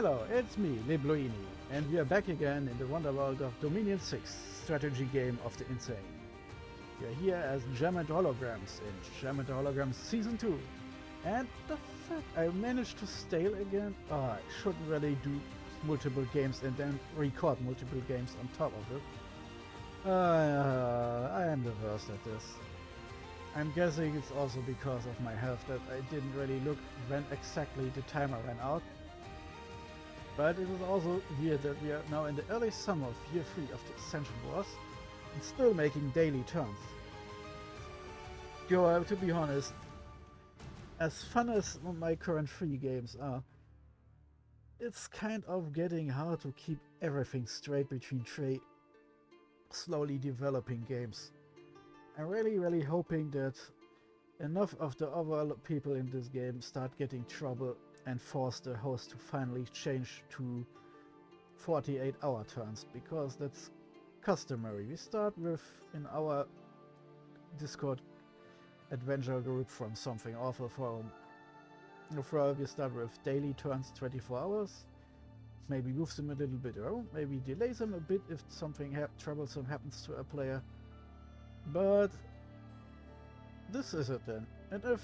Hello, it's me, Lebloini, and we are back again in the wonderworld of Dominion 6, strategy game of the insane. We are here as Jammed Holograms in Jammed Holograms Season 2. And the fact I managed to stale again, I shouldn't really do multiple games and then record multiple games on top of it. I am the worst at this. I'm guessing it's also because of my health that I didn't really look when exactly the timer ran out. But it is also weird that we are now in the early summer of year 3 of the Ascension Wars and still making daily turns. Yo, to be honest, as fun as my current 3 games are, it's kind of getting hard to keep everything straight between 3 slowly developing games. I'm really hoping that enough of the other people in this game start getting trouble and force the host to finally change to 48-hour turns, because that's customary. We start with, in our Discord adventure group from Something Awful Forum, we start with daily turns 24 hours, maybe move them a little bit around, maybe delay them a bit if something troublesome happens to a player. But this is it then, and a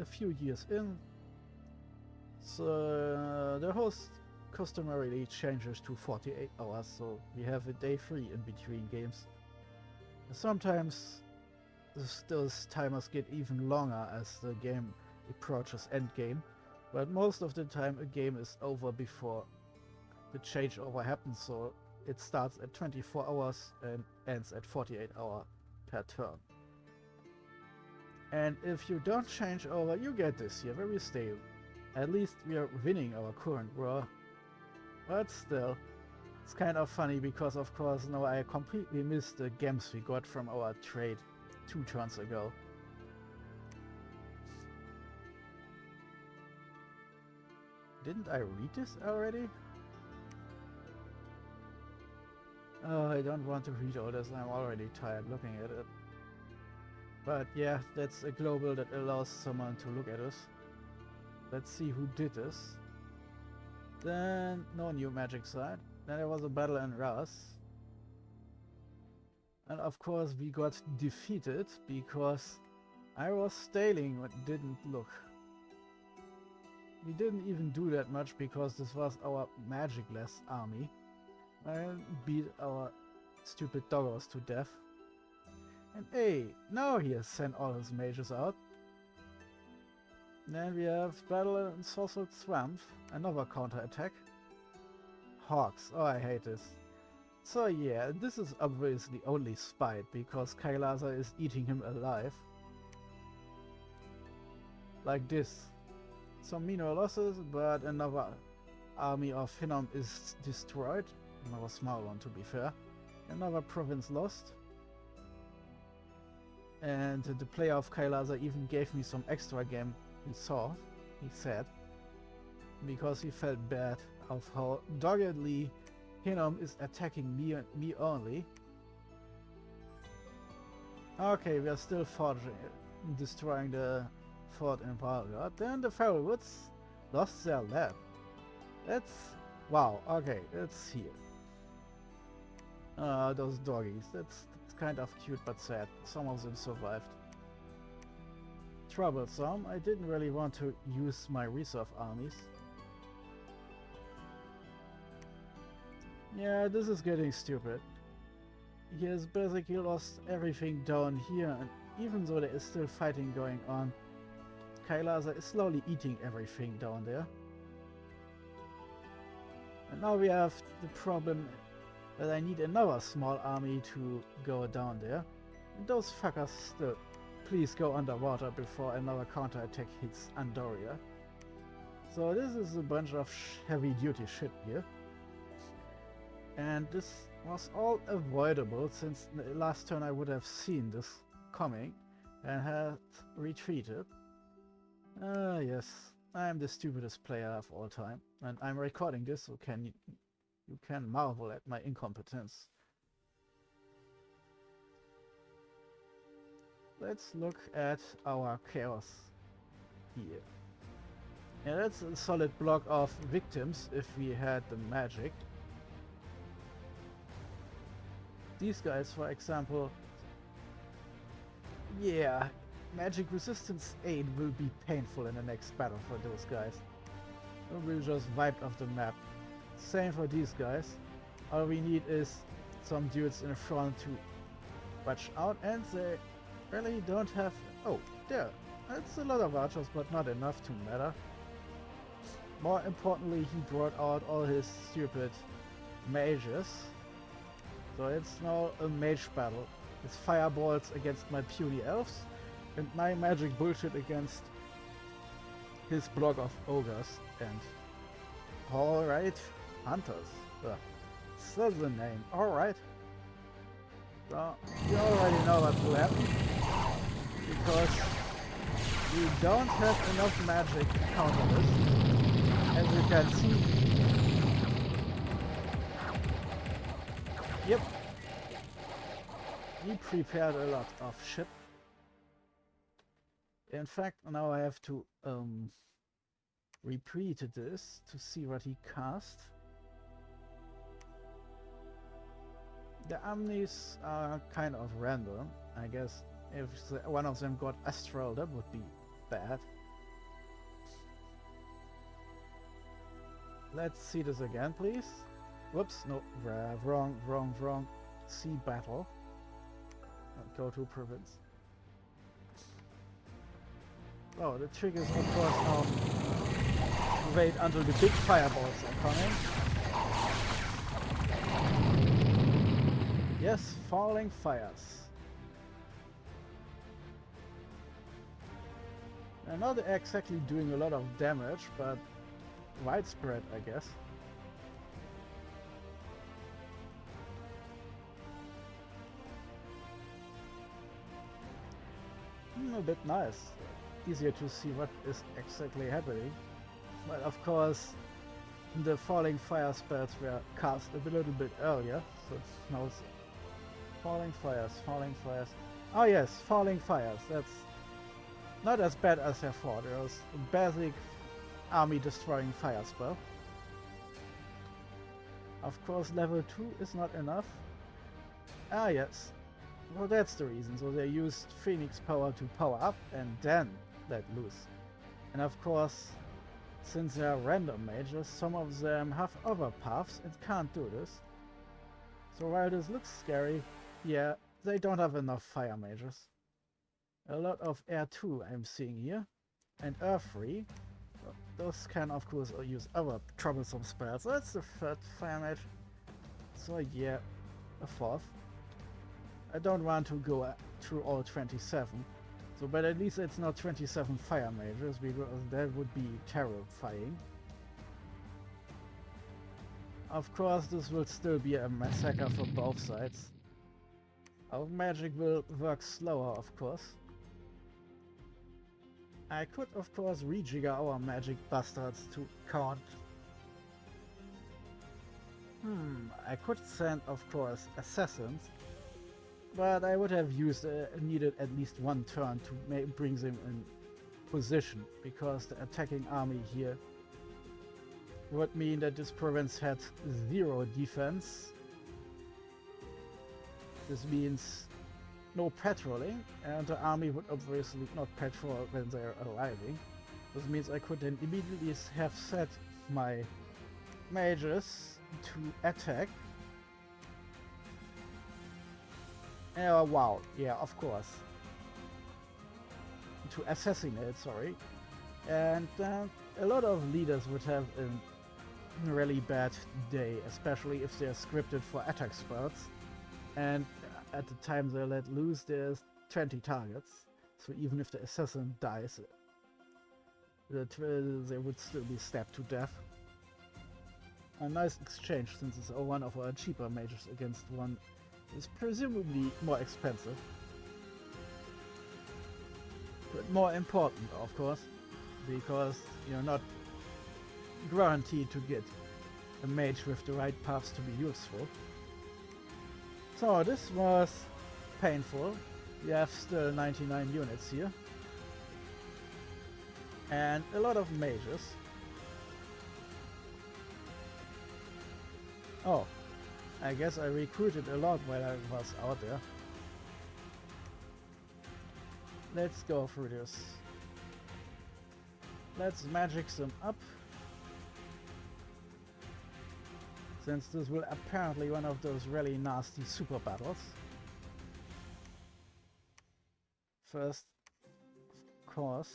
few years in, so the host customarily changes to 48 hours, so we have a day 3 in between games. Sometimes those timers get even longer as the game approaches endgame, but most of the time a game is over before the changeover happens, so it starts at 24 hours and ends at 48 hours per turn. And if you don't change over, you get this here, very stable. At least we are winning our current war. But still, it's kind of funny because of course now I completely missed the gems we got from our trade 2 turns ago. Didn't I read this already? Oh, I don't want to read all this, I'm already tired looking at it. But yeah, that's a global that allows someone to look at us. Let's see who did this. Then no new magic side. Then there was a battle in Ras. And of course we got defeated because I was staling what didn't look. We didn't even do that much because this was our magicless army. I beat our stupid doggos to death. And hey, now he has sent all his mages out. Then we have battle in Sorcered Swamp, another counter-attack. Hawks, oh I hate this. So yeah, this is obviously only spite, because Kailasa is eating him alive. Like this. Some minor losses, but another army of Hinnom is destroyed. Another small one to be fair. Another province lost. And the player of Kailasa even gave me some extra game he said, because he felt bad of how doggedly Hinnom is attacking me only. Okay, we are still forging, destroying the fort in Valgard. Then the Ferrowoods lost their lab. That's... wow, okay, let's see it. Those doggies, that's kind of cute but sad. Some of them survived. Troublesome. I didn't really want to use my reserve armies. Yeah, this is getting stupid. He has basically lost everything down here, and even though there is still fighting going on, Kailasa is slowly eating everything down there. And now we have the problem that I need another small army to go down there. And those fuckers still... please go underwater before another counterattack hits Andoria. So this is a bunch of heavy duty shit here. And this was all avoidable since the last turn I would have seen this coming and had retreated. Yes, I am the stupidest player of all time, and I'm recording this so you can marvel at my incompetence. Let's look at our chaos here. Yeah, that's a solid block of victims if we had the magic. These guys, for example, yeah, magic resistance 8 will be painful in the next battle for those guys. We'll just wipe off the map. Same for these guys. All we need is some dudes in the front to watch out, and they really don't have... Oh, there. That's a lot of archers, but not enough to matter. More importantly, he brought out all his stupid mages. So it's now a mage battle. It's fireballs against my puny elves, and my magic bullshit against his block of ogres. And alright, hunters. That's the name. Alright. So you already know what will happen, because we don't have enough magic to counter this, as you can see. Yep. He prepared a lot of shit. In fact, now I have to repeat this to see what he cast. The omnis are kind of random. I guess if one of them got astral, that would be bad. Let's see this again, please. Whoops, no, wrong. See battle. Go to province. Oh, the trick is of course wait until the big fireballs are coming. Yes, falling fires. They're not exactly doing a lot of damage, but widespread, I guess. A bit nice. Easier to see what is exactly happening. But of course, the falling fire spells were cast a little bit earlier, so it's now falling fires. Oh yes, falling fires. That's not as bad as I thought. It was a basic army destroying fire spell. Of course, level 2 is not enough. Ah yes. Well, that's the reason. So they used Phoenix power to power up and then let loose. And of course, since they are random mages, some of them have other paths and can't do this. So while this looks scary, yeah, they don't have enough fire mages. A lot of air 2 I'm seeing here, and earth 3. Those can of course use other troublesome spells. That's the third fire mage. So yeah, a fourth. I don't want to go through all 27, so but at least it's not 27 fire mages, because that would be terrifying. Of course, this will still be a massacre for both sides. Our magic will work slower, of course. I could, of course, rejigger our magic bastards to count. I could send, of course, assassins. But I would have needed at least one turn to bring them in position, because the attacking army here would mean that this province had 0 defense. This means no patrolling, and the army would obviously not patrol when they're arriving. This means I could then immediately have set my mages to attack. Wow, yeah, of course. To assassinate, sorry. And a lot of leaders would have a really bad day, especially if they're scripted for attack spells. And at the time they let loose, there's 20 targets. So even if the assassin dies, they would still be stabbed to death. A nice exchange, since it's one of our cheaper mages against one is presumably more expensive, but more important, of course, because you're not guaranteed to get a mage with the right paths to be useful. So this was painful. We have still 99 units here, and a lot of mages. Oh, I guess I recruited a lot while I was out there. Let's go through this. Let's magic them up. Since this will apparently one of those really nasty super battles. First, of course,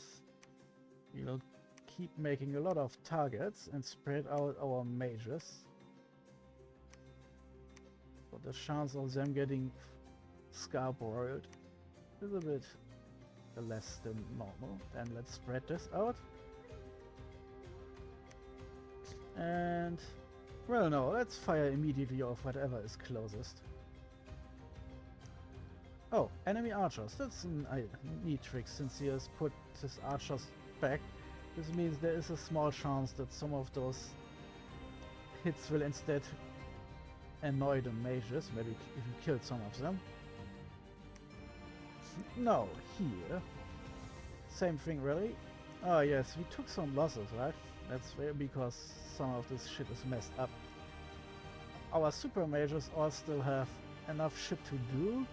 we'll keep making a lot of targets and spread out our mages. But the chance of them getting scarboroughed is a bit less than normal. Then let's spread this out. And, well, no, let's fire immediately off whatever is closest. Oh, enemy archers. That's a neat trick since he has put his archers back. This means there is a small chance that some of those hits will instead annoy the mages, maybe if you killed some of them. No, here. Same thing really. Oh yes, we took some losses, right? That's fair because some of this shit is messed up. Our super mages all still have enough shit to do.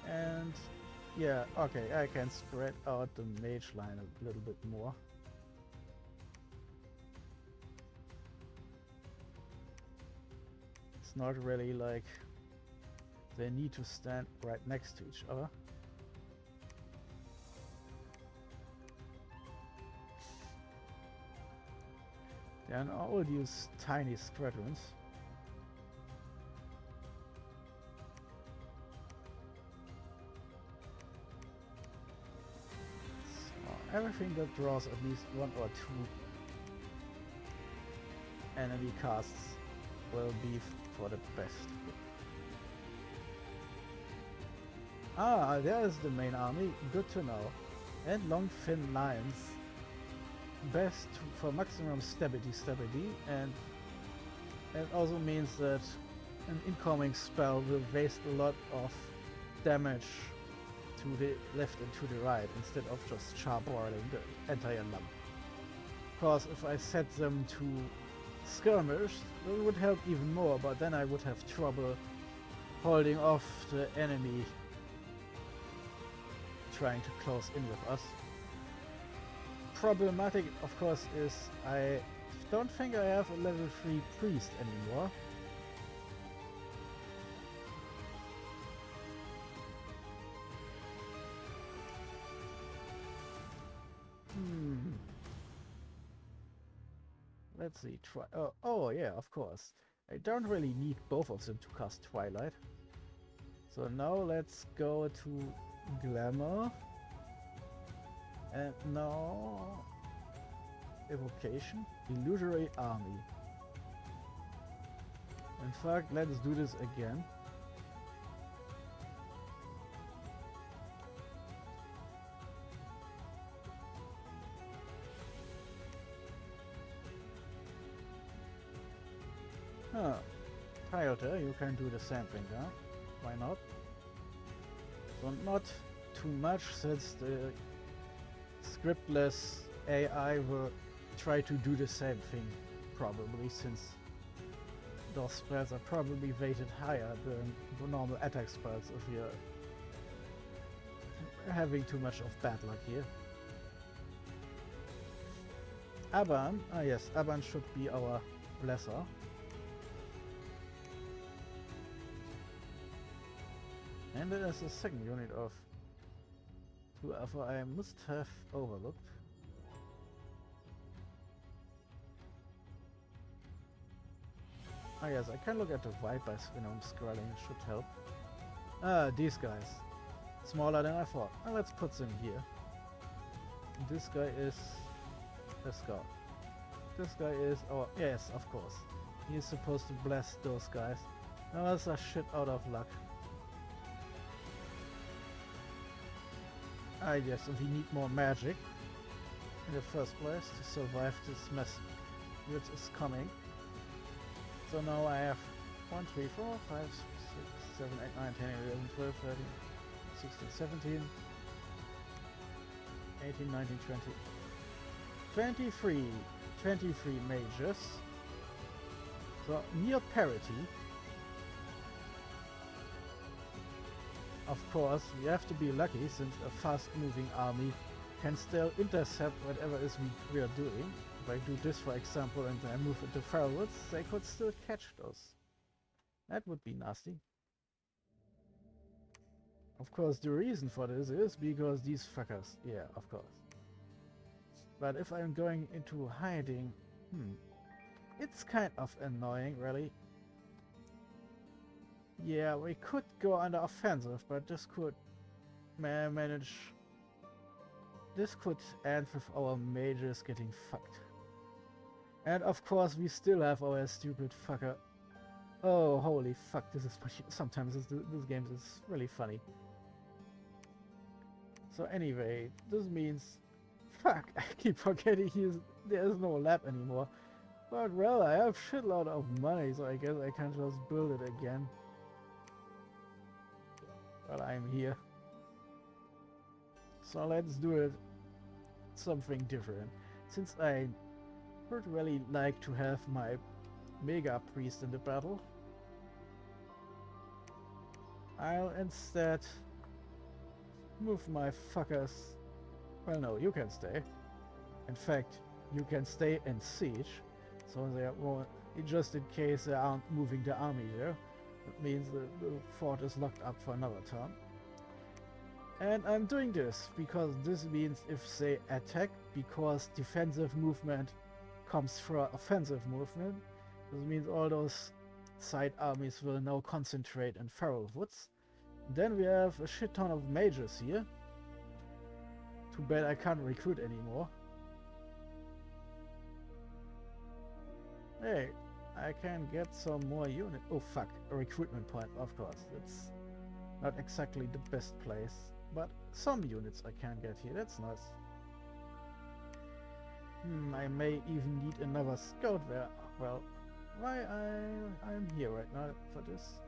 And yeah, okay, I can spread out the mage line a little bit more. It's not really like they need to stand right next to each other. Then I will use tiny squadrons. So everything that draws at least one or two enemy casts will be for the best. Ah, there is the main army. Good to know. And long thin lines. Best for maximum stability, and it also means that an incoming spell will waste a lot of damage to the left and to the right instead of just charbroiling the entire lump. Of course, if I set them to skirmish, that would help even more, but then I would have trouble holding off the enemy trying to close in with us. Problematic, of course, is I don't think I have a level 3 priest anymore. Let's see. Oh yeah, of course. I don't really need both of them to cast Twilight. So now let's go to Glamour. And now Evocation, Illusory Army. In fact, let's do this again. Huh. Toyota, you can do the same thing, huh? Why not? So not too much, since the scriptless AI will try to do the same thing, probably, since those spells are probably weighted higher than the normal attack spells if you're having too much of bad luck here. Aban, ah yes, Aban should be our blesser. And there is a second unit of whoever I must have overlooked. Ah yes, I can look at the Vipers when I'm scrolling, it should help. Ah, these guys. Smaller than I thought. Well, let's put them here. This guy is a scout. This guy is, oh yes, of course. He's supposed to bless those guys. Now that's a shit out of luck. I guess if we need more magic in the first place to survive this mess which is coming. So now I have 1, 3, 4, 5, 6, 7, 8, 9, 10, 11, 12, 13, 16, 17, 18, 19, 20. 23 mages. So near parity. Of course, we have to be lucky since a fast-moving army can still intercept whatever is we are doing. If I do this, for example, and I move into Farrowwoods, they could still catch those. That would be nasty. Of course, the reason for this is because these fuckers. Yeah, of course. But if I'm going into hiding, it's kind of annoying, really. Yeah, we could go under offensive, but this could manage. This could end with our mages getting fucked. And of course, we still have our stupid fucker. Oh, holy fuck! This is sometimes this game is really funny. So anyway, this means, fuck! I keep forgetting there's no lab anymore. But well, I have shitload of money, so I guess I can just build it again. Well, I'm here. So let's do it something different. Since I would really like to have my Mega Priest in the battle, I'll instead move my fuckers. Well, no, you can stay. In fact, you can stay in siege, so they won't, just in case they aren't moving the army there. That means the fort is locked up for another turn. And I'm doing this because this means if they attack, because defensive movement comes from offensive movement, this means all those side armies will now concentrate in Farrowwoods. Then we have a shit ton of mages here. Too bad I can't recruit anymore. Hey, I can get some more units. Oh fuck, a recruitment point, of course. It's not exactly the best place, but some units I can get here, that's nice. I may even need another scout there. Well, why I'm here right now for this.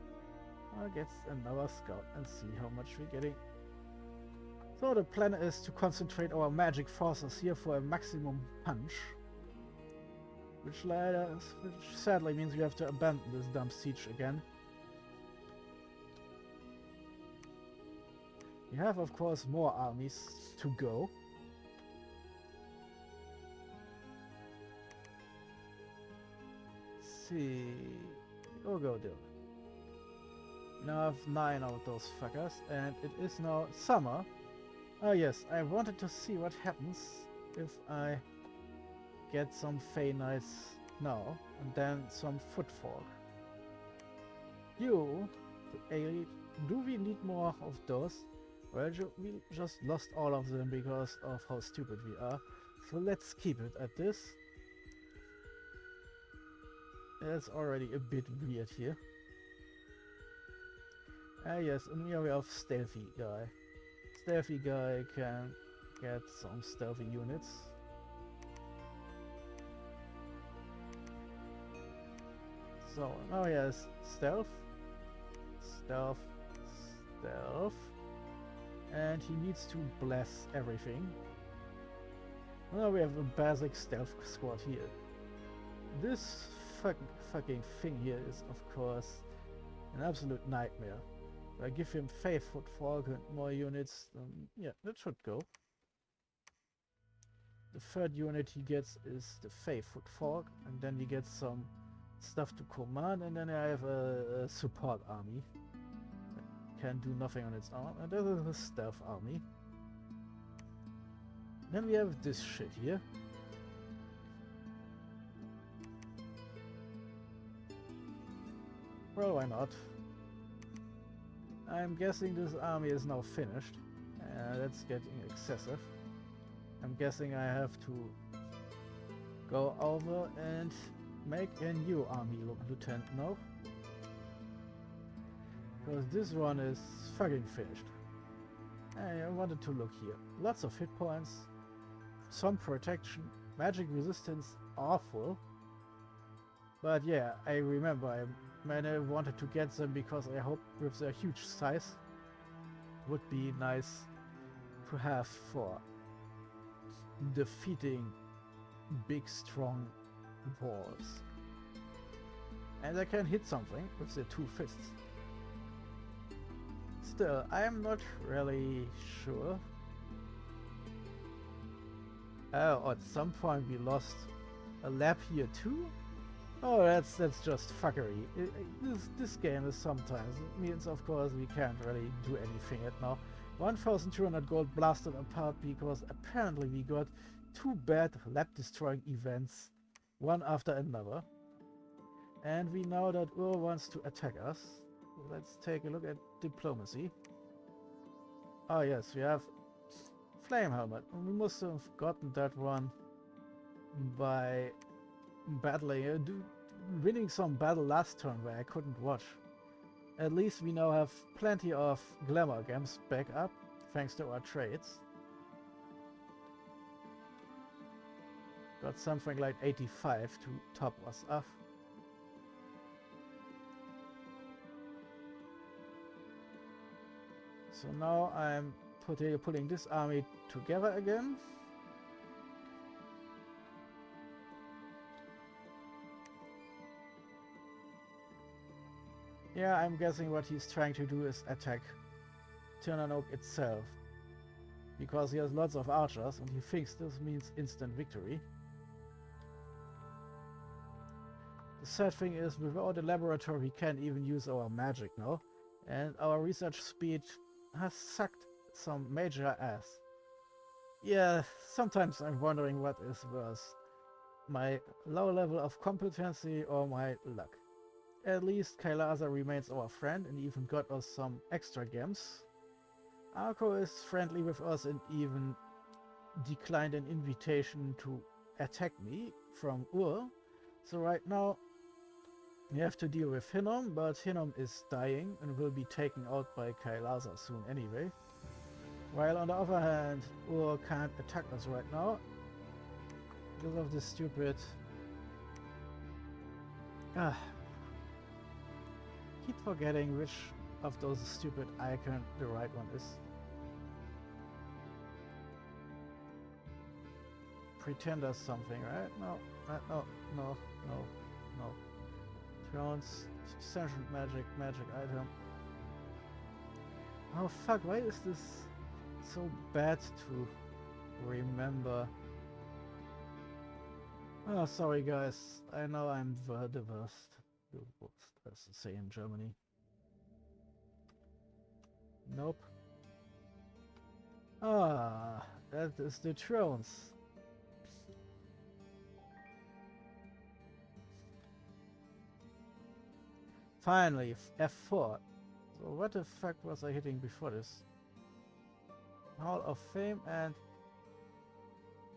I'll get another scout and see how much we're getting. So the plan is to concentrate our magic forces here for a maximum punch. Which sadly means we have to abandon this dumb siege again. We have, of course, more armies to go. Let's see. We'll go there. Now I have 9 of those fuckers, and it is now summer. Oh yes, I wanted to see what happens if I get some Fey Knights now, and then some Footfall. You, the elite, do we need more of those? Well, we just lost all of them because of how stupid we are, so let's keep it at this. It's already a bit weird here. Yes, and here we have Stealthy Guy. Stealthy Guy can get some stealthy units. So, now he has Stealth, Stealth, Stealth, and he needs to bless everything. Now we have a basic Stealth squad here. This fucking thing here is, of course, an absolute nightmare. If I give him Faith Footfall and more units, yeah, that should go. The third unit he gets is the Faith Footfall, and then he gets some stuff to command, and then I have a support army that can do nothing on its own, and this is a stealth army. Then we have this shit here. Well, why not? I'm guessing this army is now finished. That's getting excessive. I'm guessing I have to go over and make a new army lieutenant now. Because this one is fucking finished. I wanted to look here. Lots of hit points, some protection, magic resistance, awful. But yeah, I remember I wanted to get them because I hope with their huge size would be nice to have for defeating big strong walls. And they can hit something with their two fists. Still, I am not really sure. Oh, at some point we lost a lap here too? Oh, that's just fuckery. This game is sometimes, it means of course we can't really do anything yet now. 1200 gold blasted apart because apparently we got two bad lap destroying events, one after another. And we know that Ur wants to attack us. Let's take a look at diplomacy. Oh yes, we have Flame Helmet. We must have gotten that one by battling, winning some battle last turn where I couldn't watch. At least we now have plenty of glamour gems back up, thanks to our trades. Got something like 85 to top us up. So now I'm putting this army together again. Yeah, I'm guessing what he's trying to do is attack TNN itself. Because he has lots of archers and he thinks this means instant victory. The sad thing is, without a laboratory we can't even use our magic now. And our research speed has sucked some major ass. Yeah, sometimes I'm wondering what is worse. My low level of competency or my luck. At least Kailaza remains our friend and even got us some extra gems. Arco is friendly with us and even declined an invitation to attack me from Ur. So right now we have to deal with Hinnom, but Hinnom is dying and will be taken out by Kailaza soon anyway. While on the other hand, Ur can't attack us right now because of this stupid... keep forgetting which of those stupid icons the right one is. Pretenders something, right? No. Thrones, Sergeant magic item. Oh fuck, why is this so bad to remember? Oh, sorry guys, I know I'm the worst. The worst, as they say in Germany. Nope. Ah, that is the Thrones. Finally, F4. So what the fuck was I hitting before this? Hall of Fame and...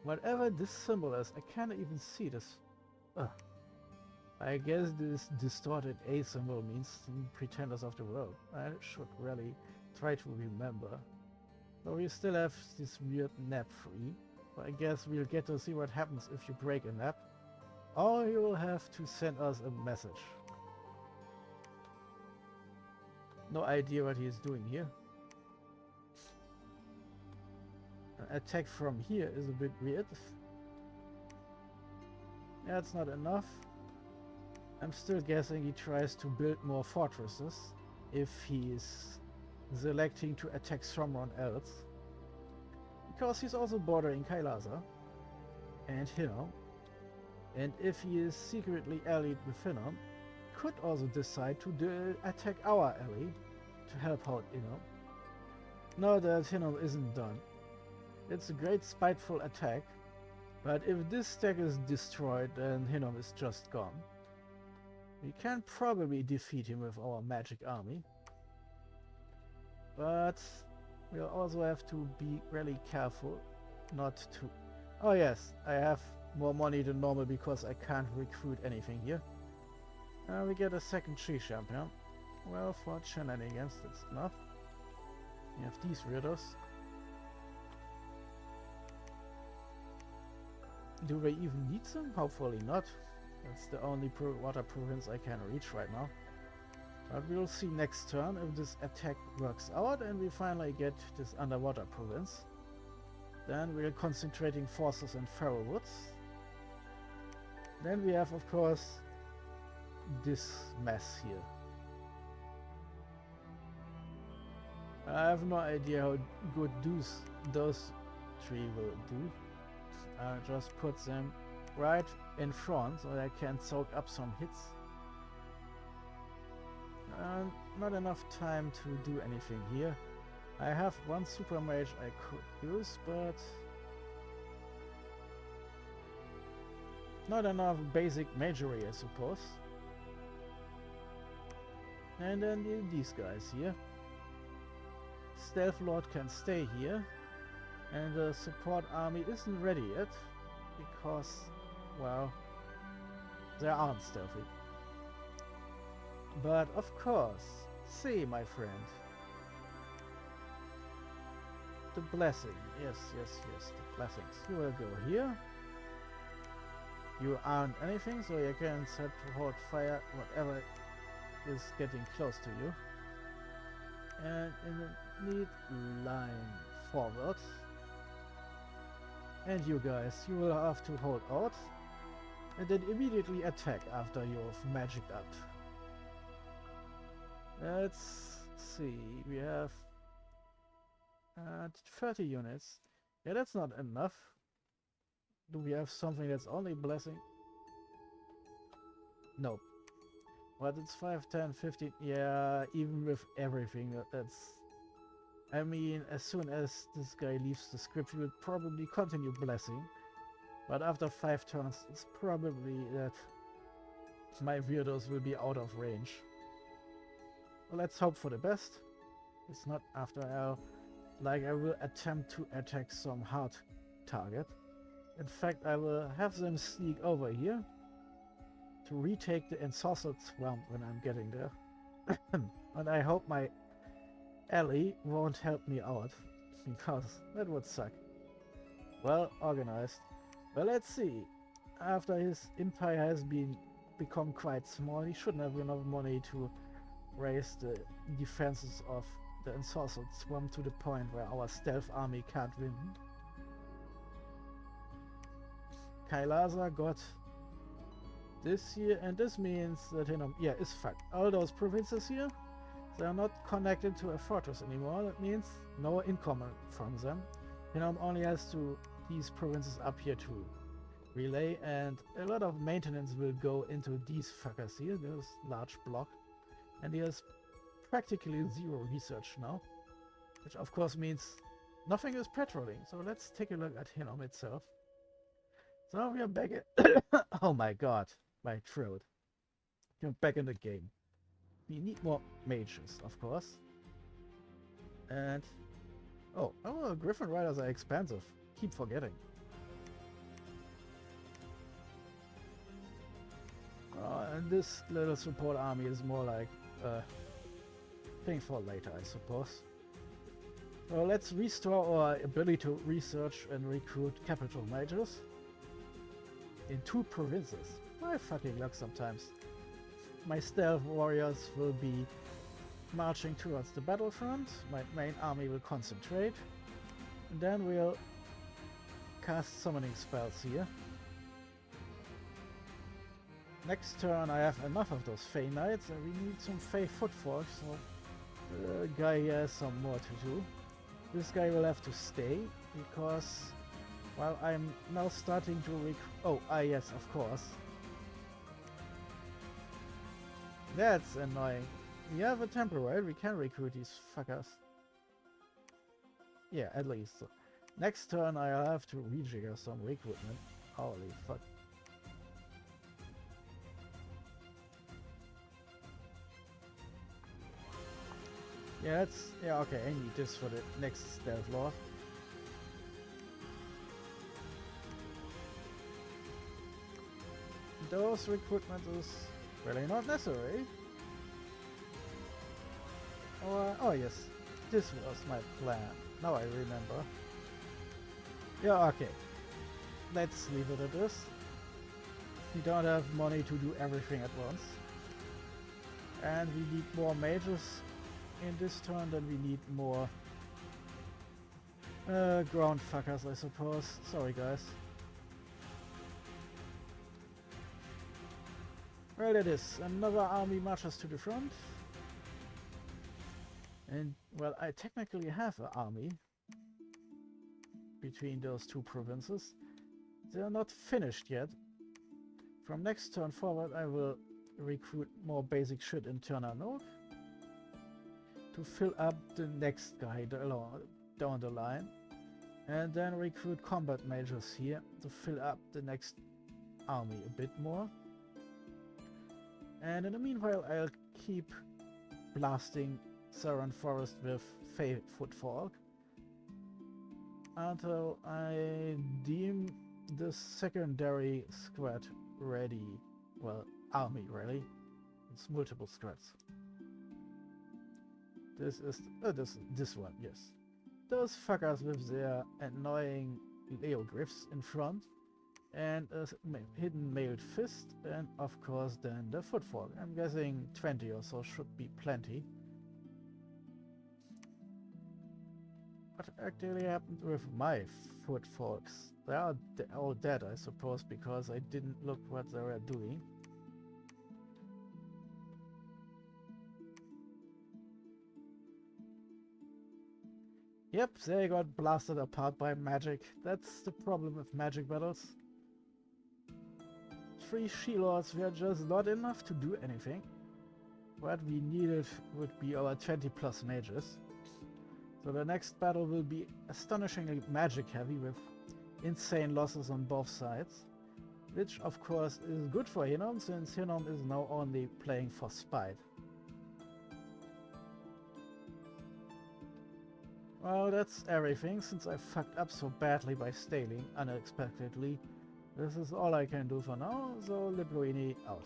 whatever this symbol is, I can't even see this. Ugh. I guess this distorted A symbol means Pretenders of the World. I should really try to remember. But we still have this weird nap free. But I guess we'll get to see what happens if you break a nap. Or you will have to send us a message. No idea what he's doing here. An attack from here is a bit weird. That's not enough. I'm still guessing he tries to build more fortresses if he's selecting to attack Somron Elves. Because he's also bordering Kailaza and Hinnom. And if he is secretly allied with Hinnom, could also decide to attack our ally to help out Hinnom. Now that Hinnom isn't done. It's a great spiteful attack, but if this stack is destroyed then Hinnom is just gone. We can probably defeat him with our magic army. But we'll also have to be really careful not to... Oh yes, I have more money than normal because I can't recruit anything here. We get a second tree champion. Well, for shenanigans, that's enough. We have these weirdos. Do they even need them? Hopefully not. That's the only water province I can reach right now. But we'll see next turn if this attack works out and we finally get this underwater province. Then we're concentrating forces in Farrowwoods. Then we have, of course, this mess here. I have no idea how good those three will do. I just put them right in front so I can soak up some hits. Not enough time to do anything here. I have one super mage I could use, but not enough basic magery, I suppose. And then these guys here. Stealth Lord can stay here, and the support army isn't ready yet because, well, they aren't stealthy. But of course, see, my friend, the blessing. Yes, the blessings. You will go here. You aren't anything, so you can set to hold fire whatever is getting close to you. And in the neat line forward. And you guys, you will have to hold out and then immediately attack after you've magicked up. Let's see, we have 30 units. Yeah, that's not enough. Do we have something that's only blessing? Nope. But it's 5, 10, 15. Yeah, even with everything, that's... I mean, as soon as this guy leaves the script, he will probably continue blessing. But after 5 turns, it's probably that my weirdos will be out of range. Well, let's hope for the best. It's not after all like I will attempt to attack some hard target. In fact, I will have them sneak over here to retake the ensorcelled swamp when I'm getting there. And I hope my ally won't help me out, because that would suck. Well organized. Well, let's see. After his empire has become quite small, he shouldn't have enough money to raise the defenses of the ensorcelled swamp to the point where our stealth army can't win. Kailasa got this here, and this means that Hinnom, yeah, is fucked. All those provinces here, they are not connected to a fortress anymore. That means no income from them. Hinnom only has to these provinces up here to relay, and a lot of maintenance will go into these fuckers here, this large block. And he has practically zero research now, which of course means nothing is patrolling. So let's take a look at Hinnom itself. So we are back in... Oh my god, my throat. We're back in the game. We need more mages, of course. And... Oh, Griffin Riders are expensive. Keep forgetting. And this little support army is more like thing for later, I suppose. Well, let's restore our ability to research and recruit capital mages in 2 provinces. My fucking luck sometimes. My stealth warriors will be marching towards the battlefront. My main army will concentrate. And then we'll cast summoning spells here. Next turn I have enough of those Fey Knights, and we need some Fey footfolk, so the guy has some more to do. This guy will have to stay, because, well, I'm now starting to yes, of course. That's annoying. We have a temple, right? We can recruit these fuckers. Yeah, at least. So next turn I'll have to rejigger some recruitment. Holy fuck. Yeah, okay, I need this for the next stealth lord. Those recruitment is really not necessary. Or, oh yes, this was my plan. Now I remember. Yeah, okay. Let's leave it at this. We don't have money to do everything at once. And we need more mages in this turn, then we need more ground fuckers, I suppose. Sorry guys. Well, it is. Another army marches to the front. And, well, I technically have an army between those two provinces. They're not finished yet. From next turn forward, I will recruit more basic shit in Turner North to fill up the next guy down the line. And then recruit combat majors here to fill up the next army a bit more. And in the meanwhile, I'll keep blasting Saran Forest with Footfall until I deem the secondary squad ready. Well, army ready. It's multiple squads. This is this one, yes. Those fuckers with their annoying Leogryphs in front, and a hidden mailed fist, and of course then the Footfall. I'm guessing 20 or so should be plenty. What actually happened with my Footfolks? They are all dead, I suppose, because I didn't look what they were doing. Yep, they got blasted apart by magic. That's the problem with magic battles. 3 She-Lords were just not enough to do anything. What we needed would be our 20 plus mages. So the next battle will be astonishingly magic heavy with insane losses on both sides. Which of course is good for Hinnom, since Hinnom is now only playing for spite. Well, that's everything, since I fucked up so badly by staling unexpectedly. This is all I can do for now, so Libluini out.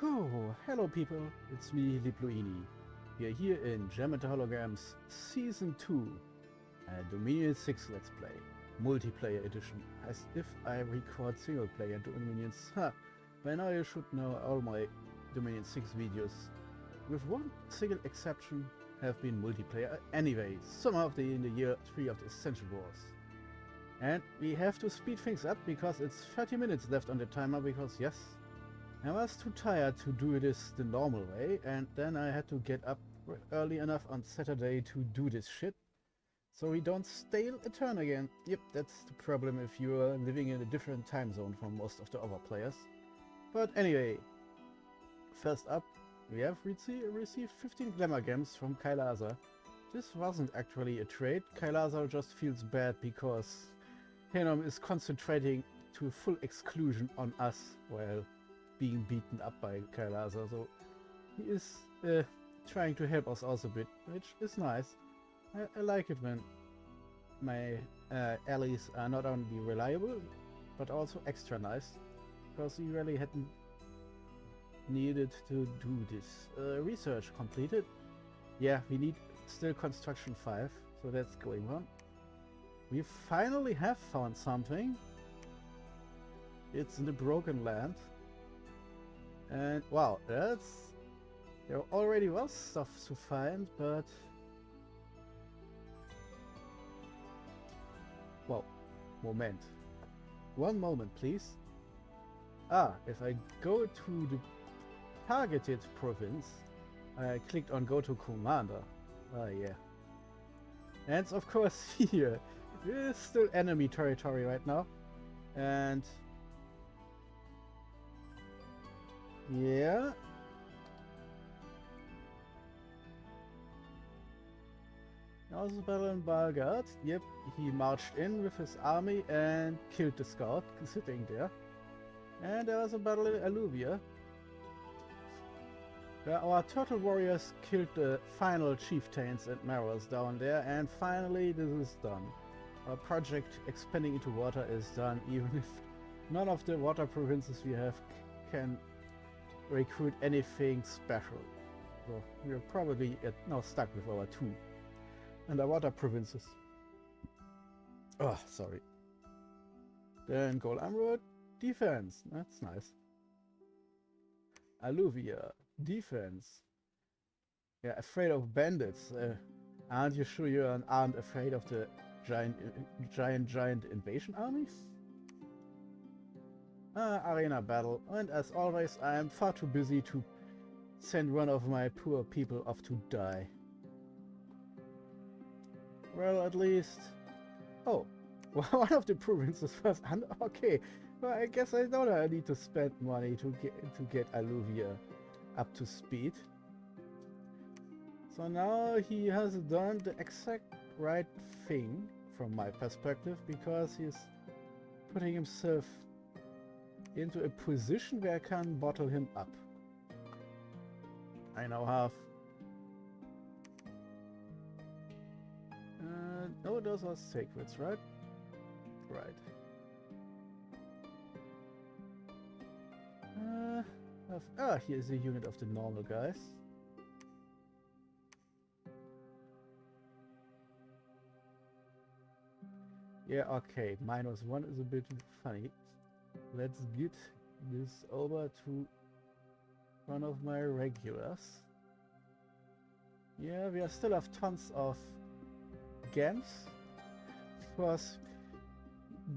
Oh, hello people, it's me, Libluini. We are here in German Holograms Season 2, Dominion 6 Let's Play, Multiplayer Edition, as if I record single player Dominions. Ha! By now you should know all my Dominion 6 videos, with one single exception, have been multiplayer anyway, somehow in the year 3 of the Essential Wars. And we have to speed things up because it's 30 minutes left on the timer, because yes, I was too tired to do this the normal way, and then I had to get up early enough on Saturday to do this shit. So we don't stale a turn again. Yep, that's the problem if you are living in a different time zone from most of the other players. But anyway, first up, we have received 15 Glamour Gems from Kailaza. This wasn't actually a trade. Kailaza just feels bad because Hinnom is concentrating to full exclusion on us while being beaten up by Kailaza. So he is trying to help us also a bit, which is nice. I like it when my allies are not only reliable, but also extra nice, because we really hadn't needed to do this. Research completed. Yeah, we need still construction 5, so that's going on. We finally have found something. It's in the Broken Land. And wow, there already was stuff to find, but well, moment. One moment, please. Ah, if I go to the targeted province, I clicked on go to commander. Ah, yeah. And of course here, it is still enemy territory right now. And yeah. Now the battle in Balgard. Yep, he marched in with his army and killed the scout sitting there. And there was a battle in Alluvia, where our turtle warriors killed the final chieftains and marrows down there, and finally this is done. Our project expanding into water is done, even if none of the water provinces we have can recruit anything special. So we're probably now stuck with our 2 underwater provinces. Oh, sorry. Then Gold Emerald, defense. That's nice. Alluvia, defense. Yeah, afraid of bandits. Aren't you sure you aren't afraid of the giant invasion armies? Arena battle, and as always I am far too busy to send one of my poor people off to die. Well, at least... Oh, one of the provinces was... Okay, well, I guess I don't need to spend money to get Alluvia up to speed. So now he has done the exact right thing from my perspective, because he's putting himself into a position where I can bottle him up. I now have... no, those are sacreds, right? Right. Here's a unit of the normal guys. Yeah, okay, -1 is a bit funny. Let's get this over to one of my regulars. Yeah, we still have tons of Gams. Of course,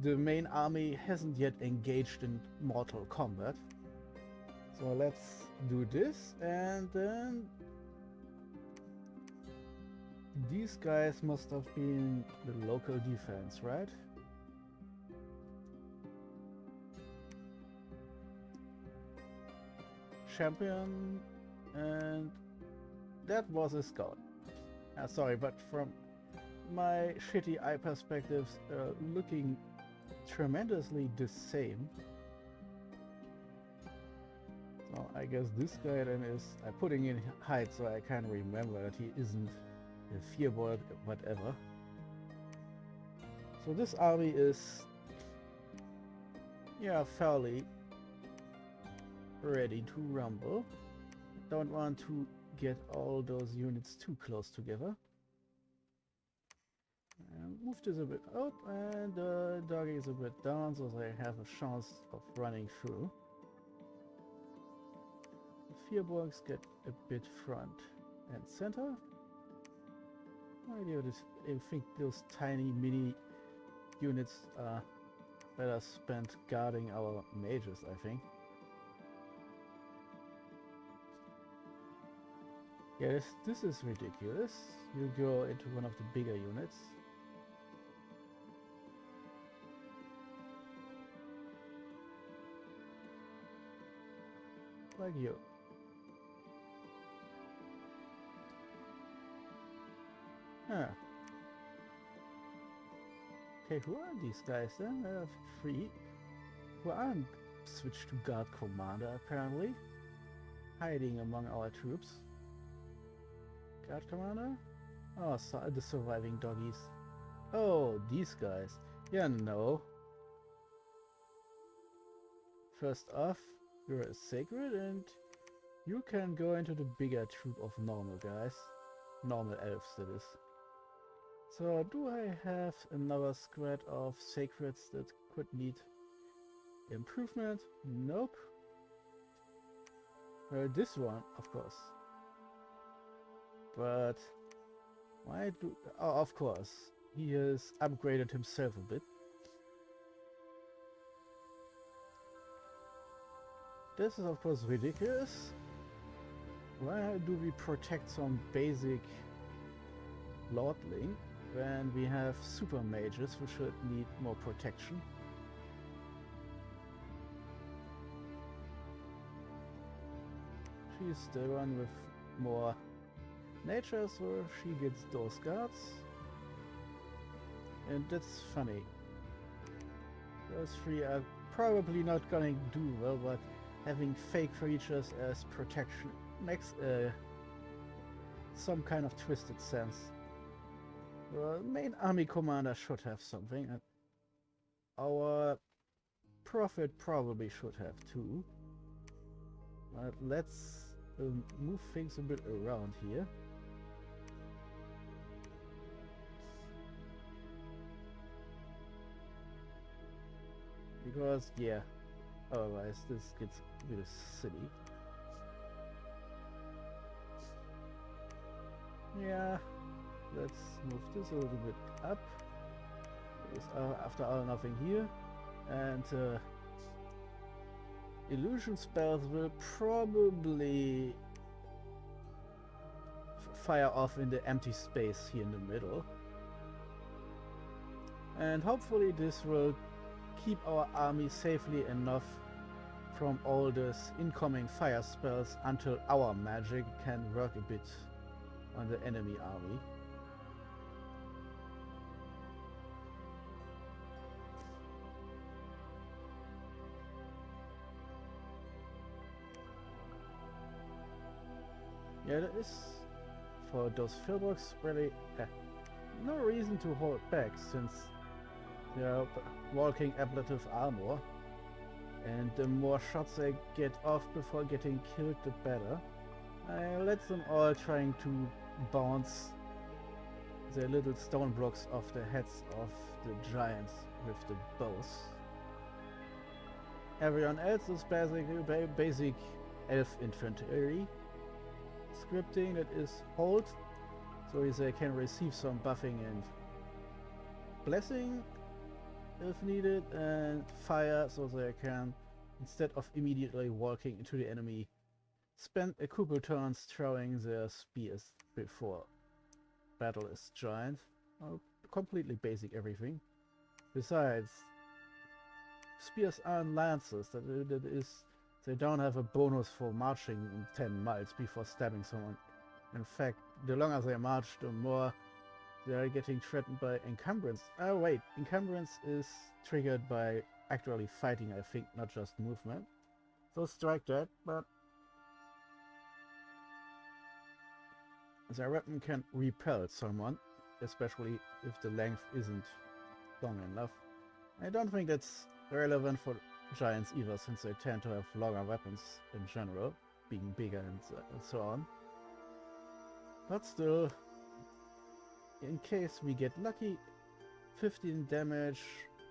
the main army hasn't yet engaged in mortal combat. So let's do this, and then these guys must have been the local defense, right? Champion, and that was a scout. Sorry, but from my shitty eye perspectives, looking tremendously the same. So I guess this guy then is... I'm putting in height so I can remember that he isn't a fearboard whatever. So this army is... yeah, fairly ready to rumble. Don't want to get all those units too close together. And move this a bit up, and doggy is a bit down so they have a chance of running through. The Fearborgs get a bit front and center. I think those tiny mini units are better spent guarding our mages, I think. Yeah, this is ridiculous. You go into one of the bigger units. Like you. Huh. Okay, who are these guys then? I have 3 who aren't switched to guard commander apparently. Hiding among our troops. Guard commander? Oh, the surviving doggies. Oh, these guys. Yeah, no. First off, you're a sacred and you can go into the bigger troop of normal guys. Normal elves, that is. So, do I have another squad of sacreds that could need improvement? Nope. This one, of course. But why do... Oh, of course. He has upgraded himself a bit. This is of course ridiculous. Why do we protect some basic lordling when we have super mages who should need more protection? She's the one with more nature, so she gets those guards. And that's funny. Those 3 are probably not gonna do well, but having fake creatures as protection makes some kind of twisted sense. The main army commander should have something, and our prophet probably should have too. But let's move things a bit around here. Because, yeah, otherwise this gets a bit silly. Yeah, let's move this a little bit up. There's after all nothing here. And illusion spells will probably fire off in the empty space here in the middle. And hopefully this will keep our army safely enough from all this incoming fire spells until our magic can work a bit on the enemy army. Yeah, that is for those fieldworks really no reason to hold back, since they are walking ablative armor, and the more shots they get off before getting killed, the better. I let them all trying to bounce their little stone blocks off the heads of the giants with the bows. Everyone else is basically basic elf infantry scripting that is hold, so they can receive some buffing and blessing if needed, and fire, so they can, instead of immediately walking into the enemy, spend a couple turns throwing their spears before battle is joined. Completely basic everything. Besides, spears aren't lances, that is, they don't have a bonus for marching 10 miles before stabbing someone. In fact, the longer they march, the more they are getting threatened by encumbrance. Oh wait, encumbrance is triggered by actually fighting, I think, not just movement. So strike that, but their weapon can repel someone, especially if the length isn't long enough. I don't think that's relevant for giants either, since they tend to have longer weapons in general, being bigger and so on. But still, in case we get lucky, 15 damage.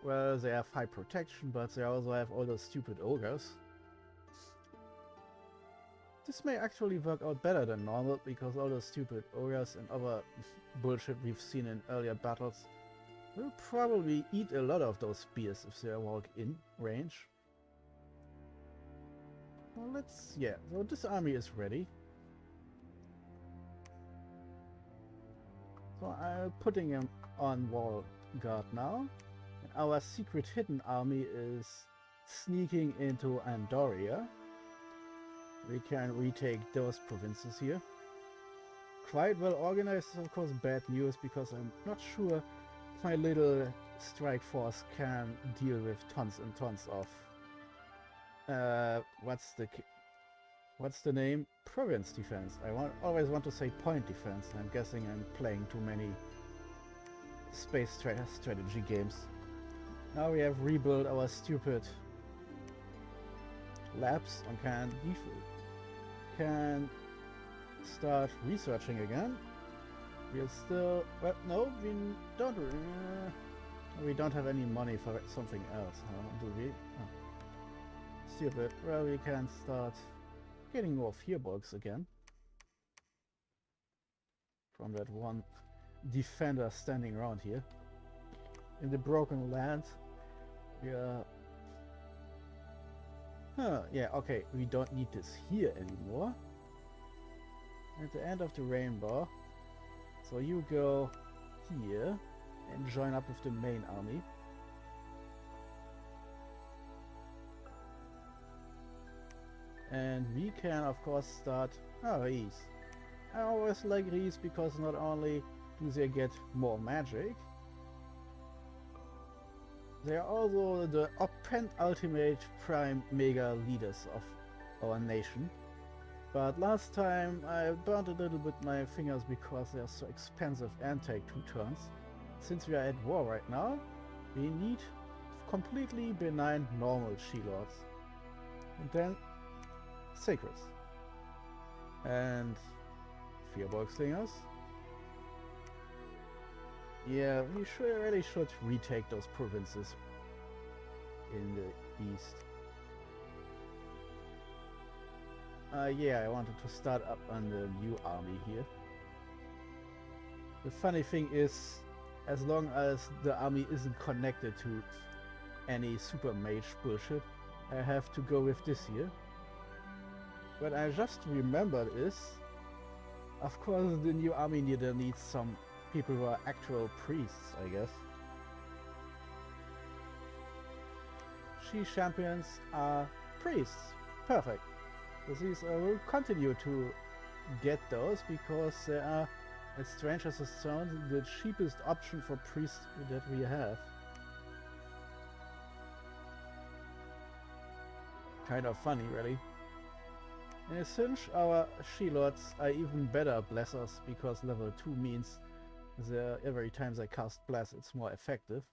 Well, they have high protection, but they also have all those stupid ogres. This may actually work out better than normal, because all those stupid ogres and other bullshit we've seen in earlier battles will probably eat a lot of those spears if they walk in range. Well, so this army is ready. So I'm putting him on wall guard now. And our secret hidden army is sneaking into Andoria. We can retake those provinces here. Quite well organized is of course bad news, because I'm not sure my little strike force can deal with tons and tons of what's the name? Province defense. Always want to say point defense. I'm guessing I'm playing too many space strategy games. Now we have rebuilt our stupid labs and can start researching again. We're still, well, no, we don't have any money for something else, huh? Do we? Oh. Stupid. Well, we can start getting more fearbolgs again from that one defender standing around here in the broken land. Yeah, okay, we don't need this here anymore. At the end of the rainbow, so you go here and join up with the main army. And we can of course start Reese. I always like Reese because not only do they get more magic, they are also the penultimate prime mega leaders of our nation. But last time I burned a little bit my fingers because they are so expensive and take 2 turns. Since we are at war right now, we need completely benign normal She-Lords. And then Sacreds. And Fearbolg Slingers. Yeah, we really should retake those provinces in the east. Yeah, I wanted to start up on the new army here. The funny thing is, as long as the army isn't connected to any super mage bullshit, I have to go with this here. What I just remembered is, of course, the new army leader needs some people who are actual priests, I guess. She champions are priests. Perfect. This I will continue to get those because they are, as strange as it sounds, the cheapest option for priests that we have. Kind of funny, really. And since our She-Lords are even better blessers because level 2 means every time they cast bless it's more effective.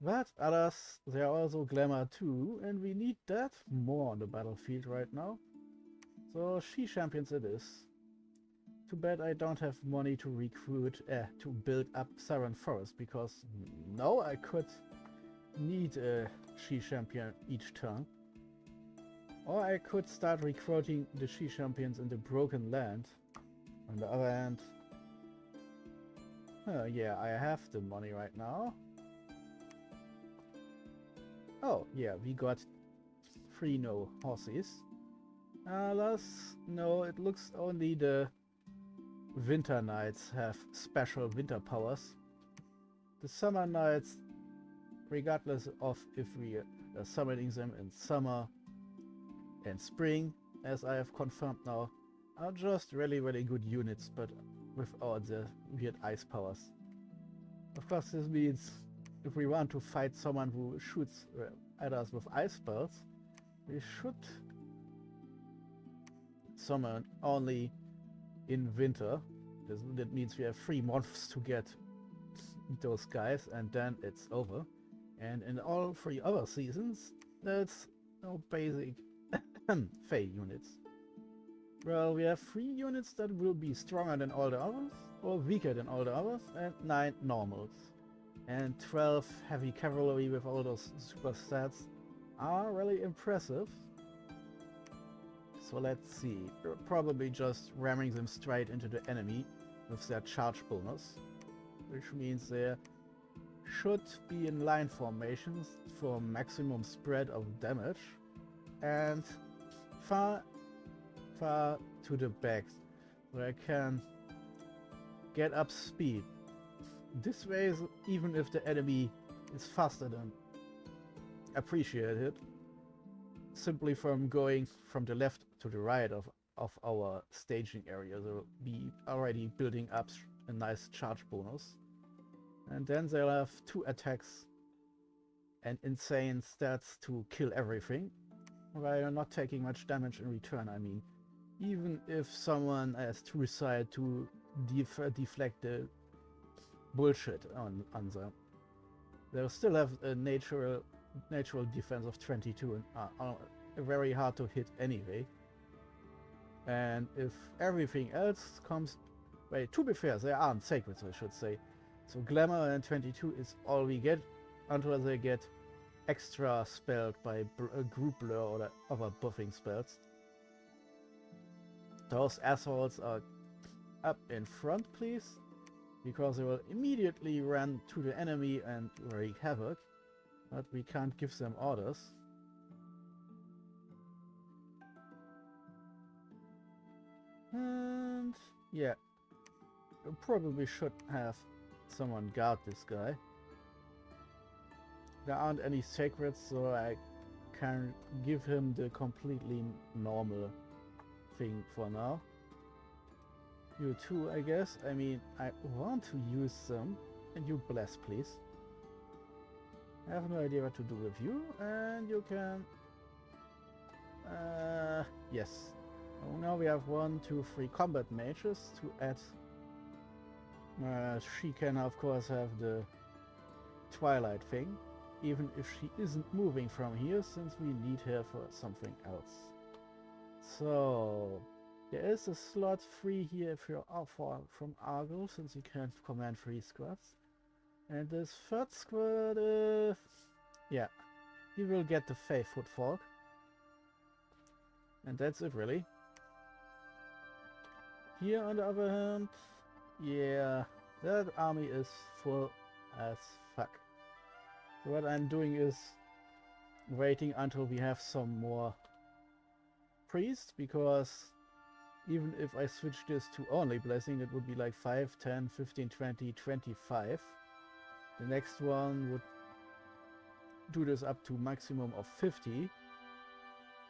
But others, they are also glamour too, and we need that more on the battlefield right now. So she champions it is. Too bad I don't have money to recruit, to build up Siren Forest, because no, I could need a she champion each turn. Or I could start recruiting the she champions in the Broken Land. On the other hand, yeah, I have the money right now. Oh, yeah, we got 3 no horses. No, it looks only the Winter Knights have special winter powers. The Summer Knights, regardless of if we are summoning them in summer and spring, as I have confirmed now, are just really good units, but without the weird ice powers. Of course, this means if we want to fight someone who shoots at us with ice spells, we should summon only in winter. That means we have 3 months to get those guys, and then it's over. And in all 3 other seasons, that's no basic Fey units. Well, we have 3 units that will be stronger than all the others, or weaker than all the others, and 9 normals. And 12 heavy cavalry with all those super stats are really impressive. So let's see, we're probably just ramming them straight into the enemy with their charge bonus, which means they should be in line formations for maximum spread of damage and far to the back where I can get up speed. This way, even if the enemy is faster than appreciated, simply from going from the left to the right of our staging area, they'll be already building up a nice charge bonus. And then they'll have 2 attacks and insane stats to kill everything, while not taking much damage in return. I mean, even if someone has to decide to deflect the bullshit on them, they'll still have a natural defense of 22 and are very hard to hit anyway. And if everything else comes, wait, to be fair, they aren't sacred, I should say. So glamour and 22 is all we get until they get extra spelled by group blur or other buffing spells. Those assholes are up in front, please, because they will immediately run to the enemy and wreak havoc, but we can't give them orders. And yeah, we probably should have someone guard this guy. There aren't any sacreds, so I can give him the completely normal thing for now. You too, I guess. I mean, I want to use them, and you bless, please. I have no idea what to do with you, and you can... yes. Oh, now we have 1, 2, 3 combat mages to add. She can, of course, have the Twilight thing, even if she isn't moving from here, since we need her for something else. So... there is a slot free here if you're from Argo, since you can command 3 squads. And this 3rd squad, yeah, you will get the Fey Footfolk. And that's it, really. Here, on the other hand, yeah, that army is full as fuck. So what I'm doing is waiting until we have some more priests, because even if I switch this to only blessing, it would be like 5, 10, 15, 20, 25. The next one would do this up to maximum of 50.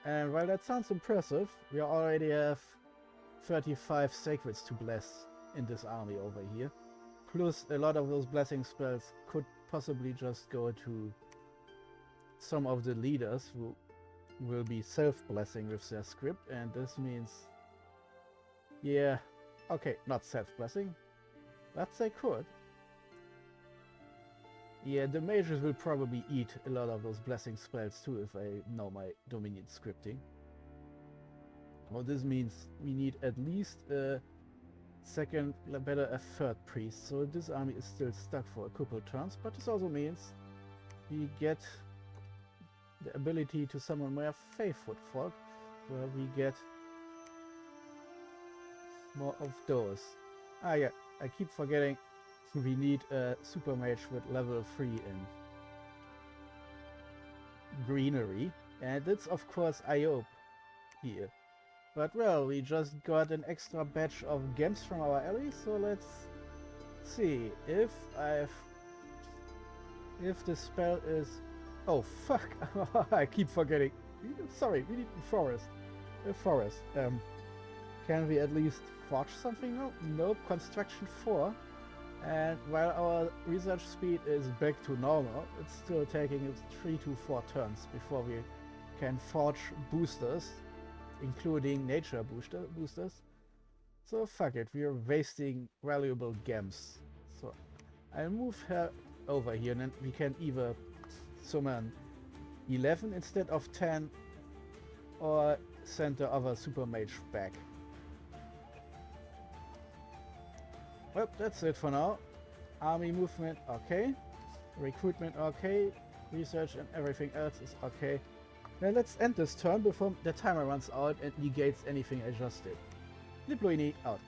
And while that sounds impressive, we already have 35 sacreds to bless in this army over here. Plus a lot of those blessing spells could possibly just go to some of the leaders who will be self-blessing with their script, and this means, yeah, okay, not self-blessing, but they could. Yeah, the mages will probably eat a lot of those blessing spells too if I know my Dominion scripting. Well, this means we need at least a second, better a third priest, so this army is still stuck for a couple turns, but this also means we get the ability to summon more faithful folk, where we get more of those. Ah yeah, I keep forgetting we need a super mage with level 3 in greenery, and it's of course Iope here. But well, we just got an extra batch of gems from our allies, so let's see if the spell is... Oh fuck! I keep forgetting. Sorry, we need a forest. A forest. Can we at least forge something now? Nope. Construction 4. And while our research speed is back to normal, it's still taking us 3 to 4 turns before we can forge boosters, including nature boosters. So fuck it, we are wasting valuable gems. So I'll move her over here, and then we can either summon 11 instead of 10, or send the other super mage back. Well, that's it for now. Army movement okay, recruitment okay, research and everything else is okay. Then let's end this turn before the timer runs out and negates anything I just did. Liploini out.